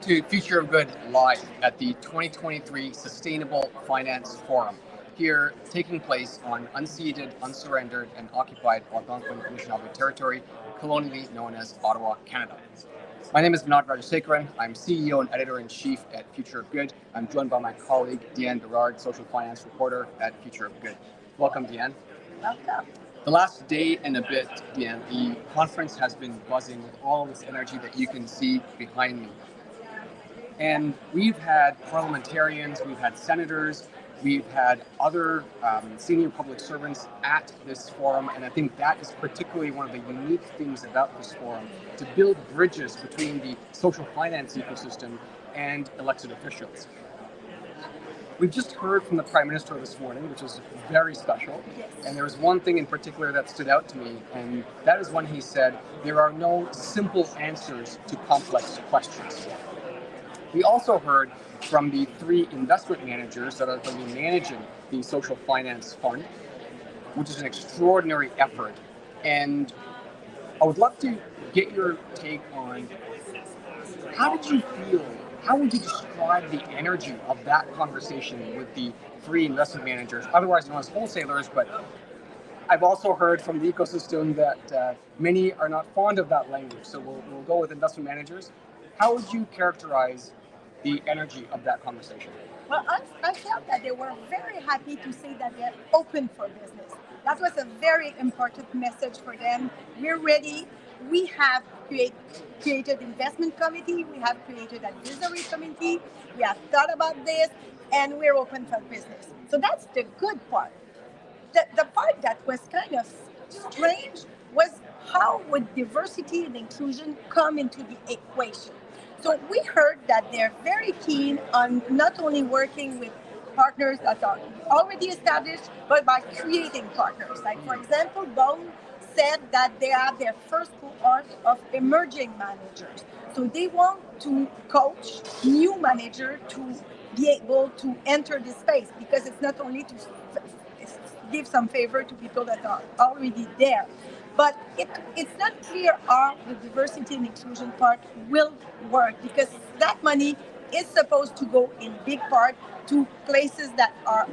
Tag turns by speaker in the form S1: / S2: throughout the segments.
S1: to Future of Good live at the 2023 Sustainable Finance Forum, here taking place on unceded, unsurrendered, and occupied Algonquin Anishinaabe territory, colonially known as Ottawa, Canada. My name is Vinod Rajasekaran. I'm CEO and Editor-in-Chief at Future of Good. I'm joined by my colleague, Diane Bérard, Social Finance Reporter at Future of Good. Welcome, Diane.
S2: Welcome.
S1: The last day and a bit, Diane, the conference has been buzzing with all this energy that you can see behind me. And we've had parliamentarians, we've had senators, we've had other senior public servants at this forum, and I think that is particularly one of the unique things about this forum, to build bridges between the social finance ecosystem and elected officials. We've just heard from the Prime Minister this morning, which is very special, and there was one thing in particular that stood out to me, and that is when he said, there are no simple answers to complex questions. We also heard from the three investment managers that are going to be managing the Social Finance Fund, which is an extraordinary effort. And I would love to get your take on how did you feel, how would you describe the energy of that conversation with the three investment managers, otherwise known as wholesalers, but I've also heard from the ecosystem that many are not fond of that language, so we'll go with investment managers. How would you characterize the energy of that conversation?
S2: Well, I felt that they were very happy to say that they're open for business. That was a very important message for them. We're ready. We have created investment committee. We have created advisory committee. We have thought about this, and we're open for business. So that's the good part. The part that was kind of strange was how would diversity and inclusion come into the equation? So we heard that they're very keen on not only working with partners that are already established, but by creating partners. Like, for example, Bone said that they have their first cohort of emerging managers. So they want to coach new managers to be able to enter this space, because it's not only to give some favor to people that are already there. But it's not clear how the diversity and inclusion part will work, because that money is supposed to go in big part to places that are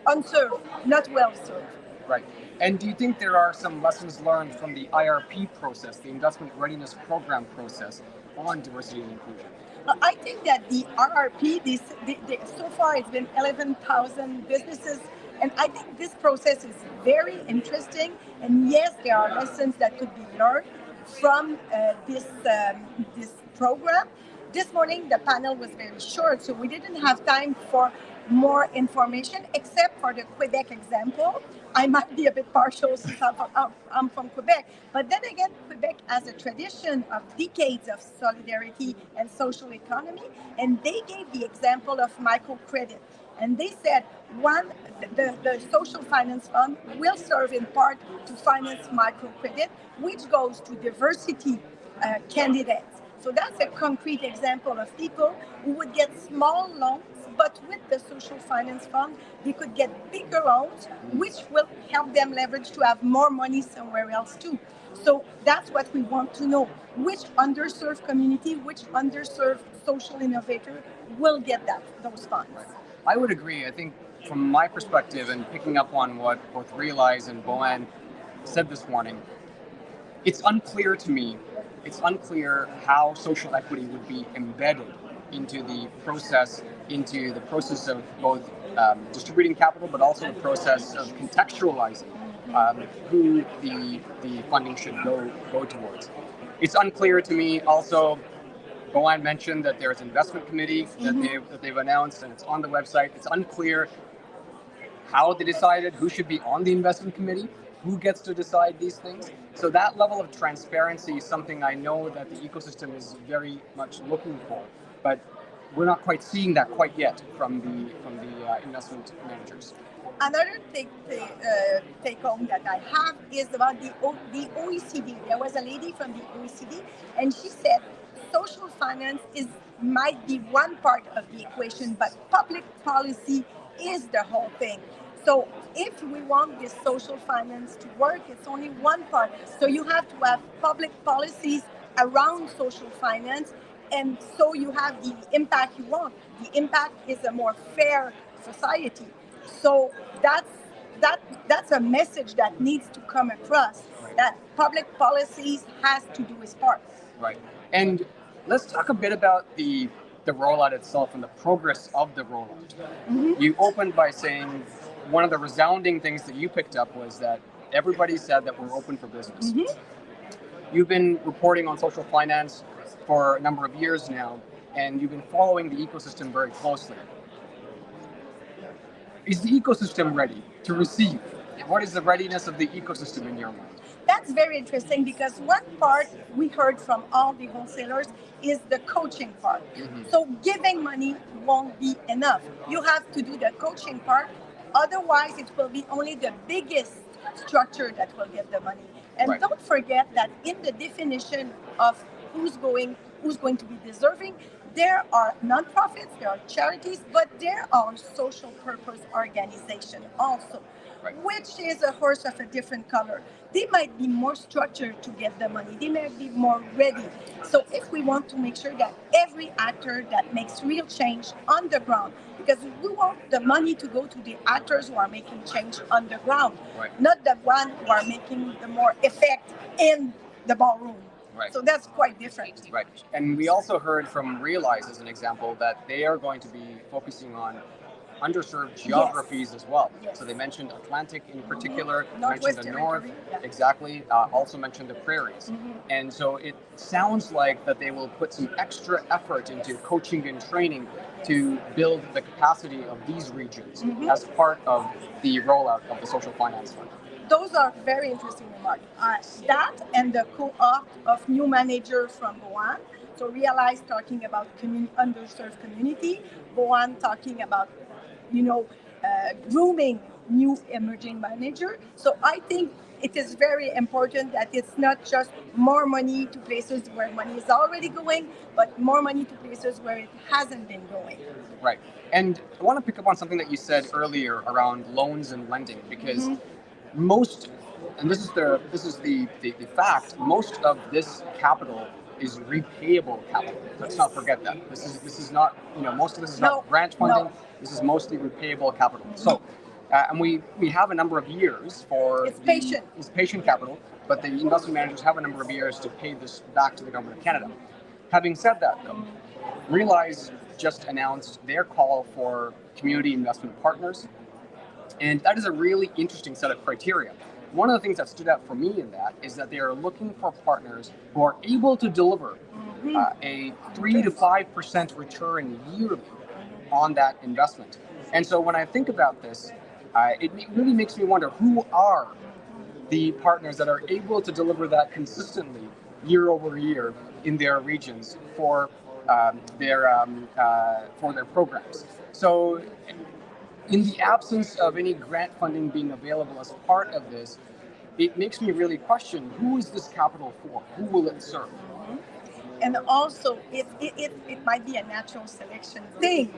S2: unserved, not well served.
S1: Right. And do you think there are some lessons learned from the IRP process, the Investment Readiness Program process, on diversity and inclusion?
S2: I think that the RRP, so far it's been 11,000 businesses, and I think this process is very interesting. And yes, there are lessons that could be learned from this program. This morning, the panel was very short, so we didn't have time for more information, except for the Quebec example. I might be a bit partial since I'm from Quebec, but then again, Quebec has a tradition of decades of solidarity and social economy, and they gave the example of microcredit. And they said, the Social Finance Fund will serve in part to finance microcredit, which goes to diversity candidates. So that's a concrete example of people who would get small loans, but with the Social Finance Fund, they could get bigger loans, which will help them leverage to have more money somewhere else too. So that's what we want to know. Which underserved community, which underserved social innovator will get those funds?
S1: I would agree. I think from my perspective, and picking up on what both Realize and Boan said this morning, it's unclear to me, how social equity would be embedded into the process of both distributing capital, but also the process of contextualizing who the funding should go towards. It's unclear to me also. Boan mentioned that there's an investment committee that they've announced, and it's on the website. It's unclear how they decided who should be on the investment committee, who gets to decide these things. So that level of transparency is something I know that the ecosystem is very much looking for, but we're not quite seeing that quite yet from the investment managers.
S2: Another take home that I have is about the OECD. There was a lady from the OECD, and she said social finance might be one part of the equation, but public policy is the whole thing. So if we want this social finance to work, it's only one part. So you have to have public policies around social finance And so you have the impact you want. The impact is a more fair society. So that's that that's a message that needs to come across, that public policies has to do its part.
S1: Right. And let's talk a bit about the rollout itself and the progress of the rollout.
S2: Mm-hmm.
S1: You opened by saying one of the resounding things that you picked up was that everybody said that we're open for business.
S2: Mm-hmm.
S1: You've been reporting on social finance for a number of years now, and you've been following the ecosystem very closely. Is the ecosystem ready to receive? What is the readiness of the ecosystem in your mind?
S2: That's very interesting because one part we heard from all the wholesalers is the coaching part.
S1: Mm-hmm.
S2: So giving money won't be enough. You have to do the coaching part. Otherwise, it will be only the biggest structure that will give the money. And
S1: Right.
S2: don't forget that in the definition of who's going to be deserving, there are nonprofits, there are charities, but there are social purpose organizations also,
S1: Right.
S2: which is a horse of a different color. They might be more structured to get the money. They might be more ready. So if we want to make sure that every actor that makes real change on the ground, because we want the money to go to the actors who are making change on the ground,
S1: Right.
S2: not the one who are making the more effect in the ballroom.
S1: Right.
S2: So that's quite different.
S1: Right. And we also heard from Realize, as an example, that they are going to be focusing on underserved geographies as well.
S2: Yes.
S1: So they mentioned Atlantic in particular, mentioned
S2: Northwest
S1: the North,
S2: Territory, yeah.
S1: exactly, also mentioned the prairies.
S2: Mhm.
S1: And so it sounds like that they will put some extra effort into coaching and training to build the capacity of these regions
S2: Mhm.
S1: as part of the rollout of the Social Finance Fund.
S2: Those are very interesting remarks. That and the co-op of new managers from Boan. So Realize talking about underserved community, Boan talking about, grooming new emerging manager. So I think it is very important that it's not just more money to places where money is already going, but more money to places where it hasn't been going.
S1: Right. And I want to pick up on something that you said earlier around loans and lending, because most, and this is the fact, most of this capital is repayable capital. Let's not forget that. This is not, most of this is not grant funding.
S2: No.
S1: This is mostly repayable capital. So, and we have a number of years for
S2: It's patient.
S1: It's patient capital, but the investment managers have a number of years to pay this back to the government of Canada. Having said that, though, Realize just announced their call for community investment partners, and that is a really interesting set of criteria. One of the things that stood out for me in that is that they are looking for partners who are able to deliver a 3 to 5% return yearly on that investment. And so when I think about this, it really makes me wonder, who are the partners that are able to deliver that consistently year over year in their regions for their programs. So in the absence of any grant funding being available as part of this, it makes me really question, who is this capital for? Who will it serve?
S2: And also, it might be a natural selection thing.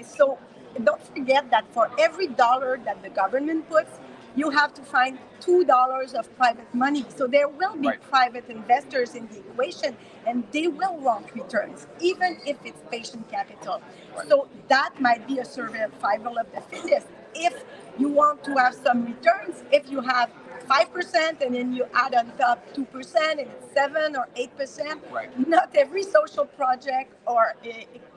S2: So don't forget that for every dollar that the government puts, you have to find $2 of private money. So there will be private investors in the equation, and they will want returns, even if it's patient capital.
S1: Right.
S2: So that might be a survival of the fittest. If you want to have some returns, if you have 5% and then you add on top 2% and it's 7 or 8%, not every social project or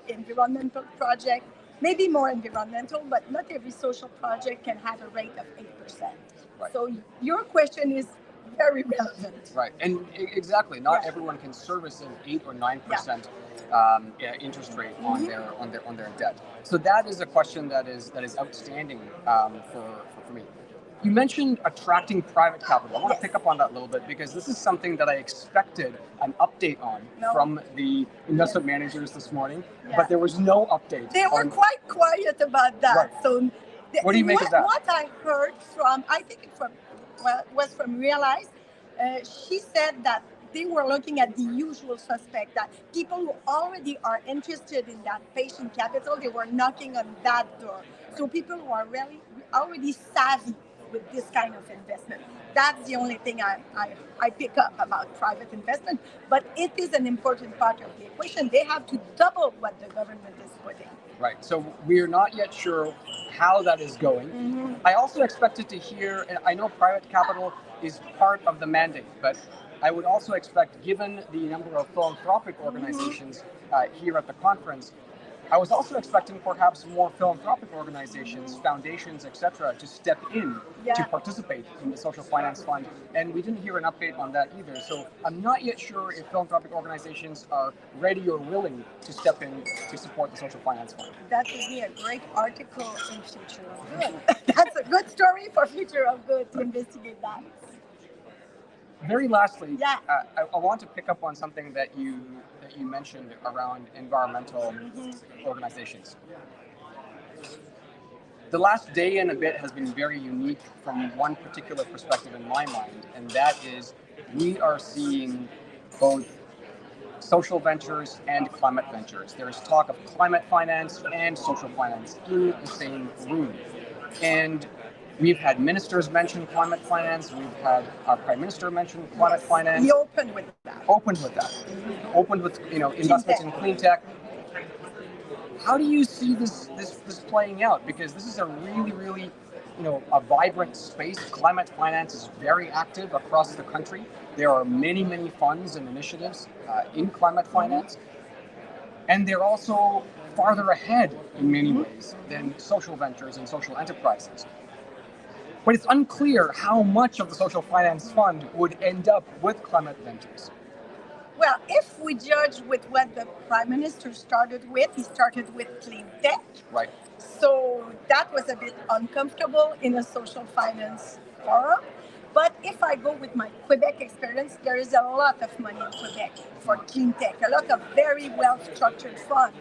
S2: environmental project, maybe more environmental, but not every social project can have a rate of 8%.
S1: Right.
S2: So your question is very relevant.
S1: Right, and exactly, not everyone can service an 8 or 9% interest rate on their debt. So that is a question that is outstanding for me. You mentioned attracting private capital. I want to pick up on that a little bit, because this is something that I expected an update on from the investment managers this morning, but there was no update.
S2: They were quite quiet about that.
S1: Right.
S2: So
S1: what do you make of that?
S2: What I heard from, I think it was from Realize, she said that they were looking at the usual suspect, that people who already are interested in that patient capital, they were knocking on that door. So people who are really already savvy with this kind of investment. That's the only thing I pick up about private investment, but it is an important part of the equation. They have to double what the government is putting.
S1: Right. So we're not yet sure how that is going.
S2: Mm-hmm.
S1: I also expected to hear, and I know private capital is part of the mandate, but I would also expect, given the number of philanthropic organizations here at the conference, I was also expecting perhaps more philanthropic organizations, foundations, etc., to step in to participate in the social finance fund, and we didn't hear an update on that either. So I'm not yet sure if philanthropic organizations are ready or willing to step in to support the social finance fund.
S2: That would be a great article in Future of Good. That's a good story for Future of Good to investigate that.
S1: Very lastly, I want to pick up on something that you mentioned around environmental organizations. The last day and a bit has been very unique from one particular perspective in my mind, and that is we are seeing both social ventures and climate ventures. There is talk of climate finance and social finance in the same room. And we've had ministers mention climate finance. We've had our prime minister mention climate finance.
S2: He opened with that.
S1: Opened with investments in clean tech. How do you see this playing out? Because this is a really a vibrant space. Climate finance is very active across the country. There are many funds and initiatives in climate finance, and they're also farther ahead in many ways than social ventures and social enterprises. But it's unclear how much of the social finance fund would end up with climate ventures.
S2: Well, if we judge with what the Prime Minister started with, he started with clean tech.
S1: Right.
S2: So that was a bit uncomfortable in a social finance forum. But if I go with my Quebec experience, there is a lot of money in Quebec for clean tech, a lot of very well-structured funds.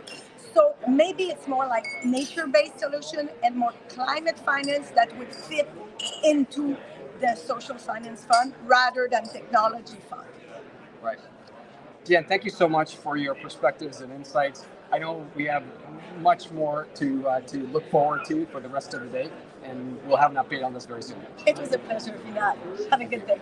S2: So maybe it's more like nature-based solution and more climate finance that would fit into the social finance fund rather than technology fund.
S1: Right. Diane, thank you so much for your perspectives and insights. I know we have much more to look forward to for the rest of the day, and we'll have an update on this very soon.
S2: It was a pleasure, Vinod. Have a good day.